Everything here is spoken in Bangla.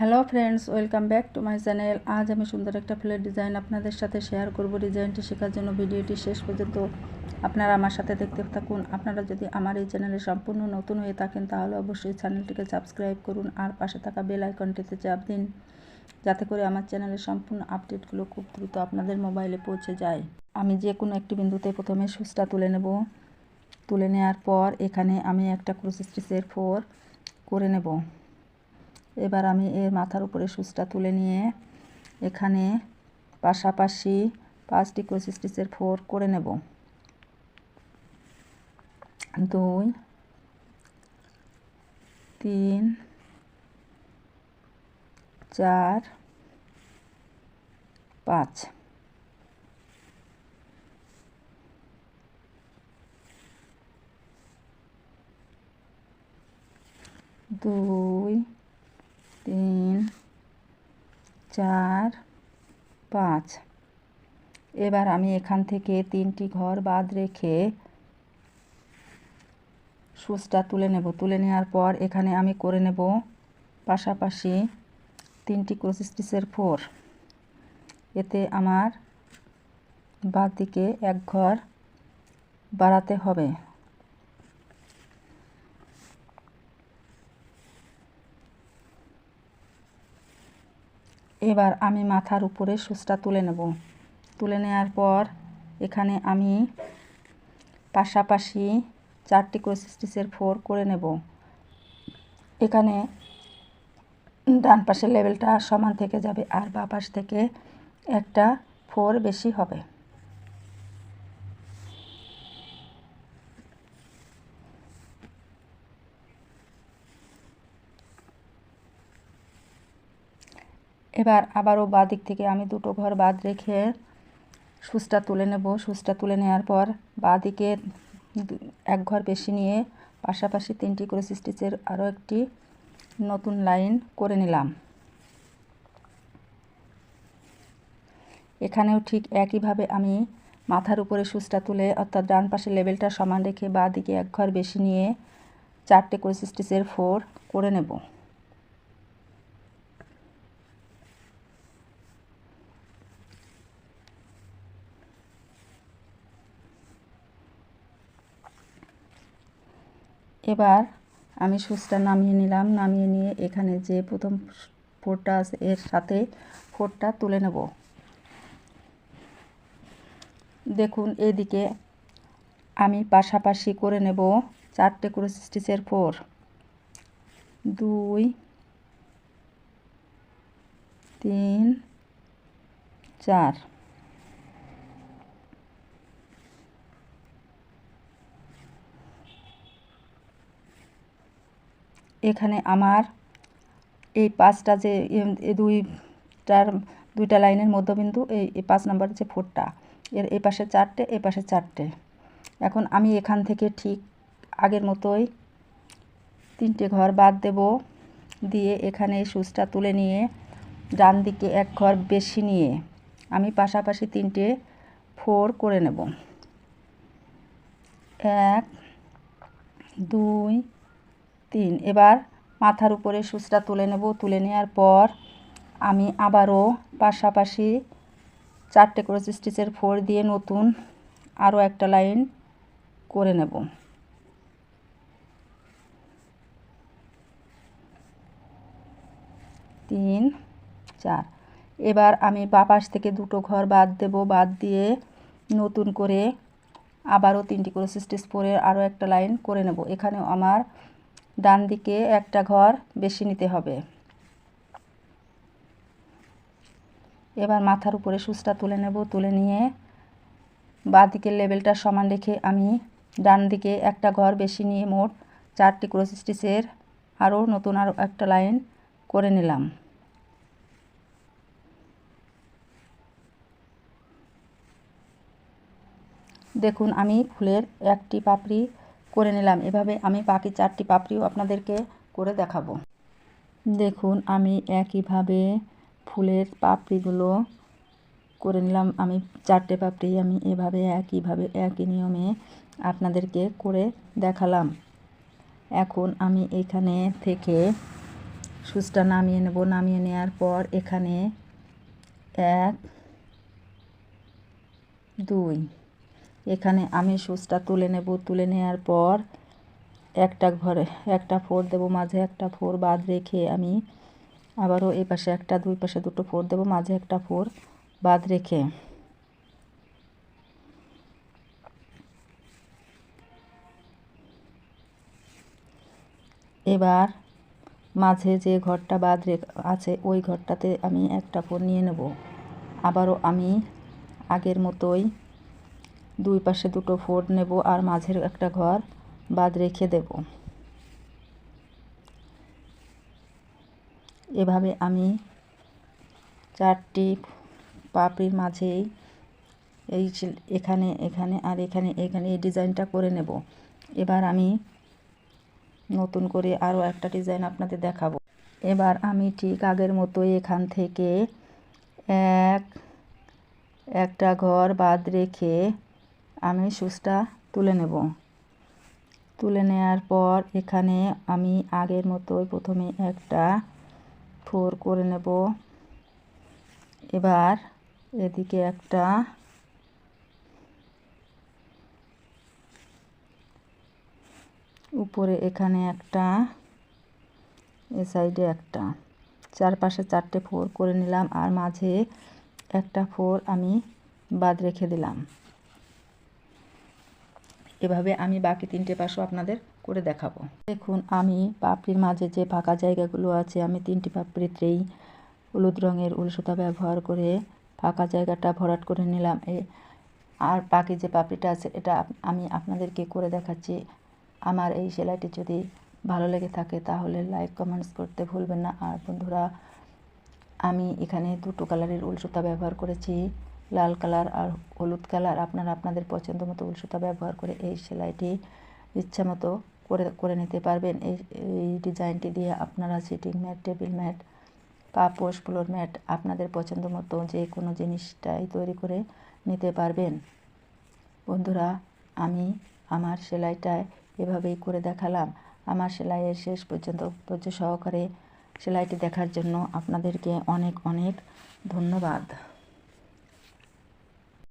Hello friends, welcome back to my channel. আজ আমি সুন্দর একটা ফুলের ডিজাইন আপনাদের সাথে শেয়ার করব। ডিজাইনটি শেখার জন্য ভিডিওটি শেষ পর্যন্ত আপনারা আমার সাথে দেখতে থাকুন। আপনারা যদি আমার এই চ্যানেলে সম্পূর্ণ নতুন হয়ে থাকেন তাহলে অবশ্যই চ্যানেলটিকে সাবস্ক্রাইব করুন আর পাশে থাকা বেল আইকনটিতে চাপ দিন, যাতে করে আমার চ্যানেলের সম্পূর্ণ আপডেটগুলো খুব দ্রুত আপনাদের মোবাইলে পৌঁছে যায়। আমি যে কোনো একটি বিন্দুতে প্রথমে সুচটা তুলে নেব। তুলে নেওয়ার পর এখানে আমি একটা ক্রস স্টিচের 4 করে নেব। এবার আমি এর মাথার উপরে সুচটা তুলে নিয়ে এখানে পাশাপাশি 5টি ক্রস স্টিচের 4 করে নেব। 2 3 4 5। দুই 3 4 5। এবার আমি এখান থেকে 3টি ঘর বাদ রেখে সুচটা তুলে নেব। তুলে নেওয়ার পর এখানে আমি করে নেব পাশাপাশি 3টি ক্রস স্টিচের 4। এতে আমার বাদ দিকে এক ঘর বাড়াতে হবে। এবার আমি মাথার উপরে সুচটা তুলে নেব। তুলে নেওয়ার পর এখানে আমি পাশাপাশি 4টি ক্রস স্টিচের 4 করে নেব। এখানে ডান পাশের লেভেলটা সমান থেকে যাবে আর বাঁ পাশ থেকে একটা 4 বেশি হবে। এবার আবারও বাঁ দিক থেকে আমি 2টো ঘর বাদ রেখে সুচটা তুলে নেব। সুচটা তুলে নেওয়ার পর বাঁ দিকে এক ঘর বেশি নিয়ে পাশাপাশি 3টি ক্রস স্টিচের আরও একটি নতুন লাইন করে নিলাম। এখানেও ঠিক একইভাবে আমি মাথার উপরে সুচটা তুলে অর্থাৎ ডান পাশের লেভেলটা সমান রেখে বাঁ দিকে এক ঘর বেশি নিয়ে 4টে ক্রস স্টিচের 4 করে নেব। এবার আমি সুচটা নামিয়ে নিলাম। নামিয়ে নিয়ে এখানে যে প্রথম 4টা আছে এর সাথে 4টা তুলে নেব। দেখুন এদিকে আমি পাশাপাশি করে নেব 4টে ক্রস স্টিচের 4। 2 3 4। এখানে আমার এই 5টা যে দুইটা লাইনের মধ্যবিন্দু এই 5 নম্বরের যে 4টা এর এই পাশে 4টে এই পাশে 4টে। এখন আমি এখান থেকে ঠিক আগের মতোই 3টে ঘর বাদ দেব। দিয়ে এখানে সুচটা তুলে নিয়ে ডান দিকে এক ঘর বেশি নিয়ে আমি পাশাপাশি 3টে 4 করে নেব। 1 2 3। এবার মাথার উপরে সুচটা তুলে নেব। তুলে নেওয়ার পর আমি আবারও পাশাপাশি 4টে ক্রস স্টিচের 4 দিয়ে নতুন আরও একটা লাইন করে নেব। 3 4। এবার আমি বাঁ পাশ থেকে 2টো ঘর বাদ দেব। বাদ দিয়ে নতুন করে আবারও 3টি ক্রস স্টিচ 4 আরও একটা লাইন করে নেব। এখানেও আমার ডান দিকে একটা ঘর বেশি নিতে হবে। এবার মাথার উপরে সুচটা তুলে নেব। তুলে নিয়ে বাঁ দিকের লেভেলটা সমান রেখে আমি ডান দিকে একটা ঘর বেশি নিয়ে মোট 4টি ক্রস স্টিচের আরও একটা লাইন করে নিলাম। দেখুন আমি ফুলের একটি পাপড়ি করে নিলাম। এভাবে আমি বাকি 4টি পাপড়িও আপনাদেরকে করে দেখাবো। দেখুন আমি একইভাবে ফুলের পাপড়িগুলো করে নিলাম। আমি 4টে পাপড়ি আমি এভাবে একই নিয়মে আপনাদেরকে করে দেখালাম। এখন আমি এখানে থেকে সুচটা নামিয়ে নেব। নামিয়ে নেওয়ার পর এখানে 1 2 এখানে আমি সুচটা তুলে নেব। তুলে নেওয়ার পর একটা ফোর দেব, মাঝে একটা ফোর বাদ রেখে আমি আবারও এই পাশে একটা, দুই পাশে দুটো ফোর দেব, মাঝে একটা ফোর বাদ রেখে এবার মাঝে যে ঘরটা বাদ আছে ওই ঘরটাতে আমি একটা ফোর নিয়ে নেব। আবারও আমি আগের মতোই দুই পাশে দুটো ফোর নেব আর মাঝের একটা ঘর বাদ রেখে দেব। এভাবে আমি 4টি পাপড়ির মাঝেই এখানে এখানে আর এখানে এখানে এই ডিজাইনটা করে নেব। এবার আমি নতুন করে আরও একটা ডিজাইন আপনাদের দেখাবো। এবার আমি ঠিক আগের মতোই এখান থেকে একটা ঘর বাদ রেখে আমি সুচটা তুলে নেব। তুলে নেওয়ার পর এখানে আমি আগের মতোই প্রথমে একটা ফোর করে নেব। এবার এদিকে একটা, উপরে এখানে একটা, এ সাইডে একটা, চারপাশে 4টে ফোর করে নিলাম আর মাঝে একটা ফোর আমি বাদ রেখে দিলাম। এভাবে আমি বাকি 3টে পাশও আপনাদের করে দেখাবো। দেখুন আমি পাপড়ির মাঝে যে ফাঁকা জায়গাগুলো আছে আমি 3টি পাপড়িতেই হলুদ রঙের উল সুতা ব্যবহার করে ফাঁকা জায়গাটা ভরাট করে নিলাম। আর বাকি যে পাপড়িটা আছে এটা আমি আপনাদেরকে করে দেখাচ্ছি। আমার এই সেলাইটি যদি ভালো লেগে থাকে তাহলে লাইক কমেন্টস করতে ভুলবেন না। আর বন্ধুরা, আমি এখানে দুটো কালারের উল সুতা ব্যবহার করেছি, লাল কালার আর হলুদ কালার। আপনারা আপনাদের পছন্দ মতো উল সুতা ব্যবহার করে এই সেলাইটি ইচ্ছা মতো করে নিতে পারবেন। এই ডিজাইনটি দিয়ে আপনারা সিটিং ম্যাট, টেবিল ম্যাট, পাপোশ, ফ্লোর ম্যাট আপনাদের পছন্দ মতো যে কোনো জিনিসটাই তৈরি করে নিতে পারবেন। বন্ধুরা, আমি আমার সেলাইটায় এভাবেই করে দেখালাম। আমার সেলাইয়ের শেষ পর্যন্ত ধৈর্য সহকারে সেলাইটি দেখার জন্য আপনাদেরকে অনেক অনেক ধন্যবাদ।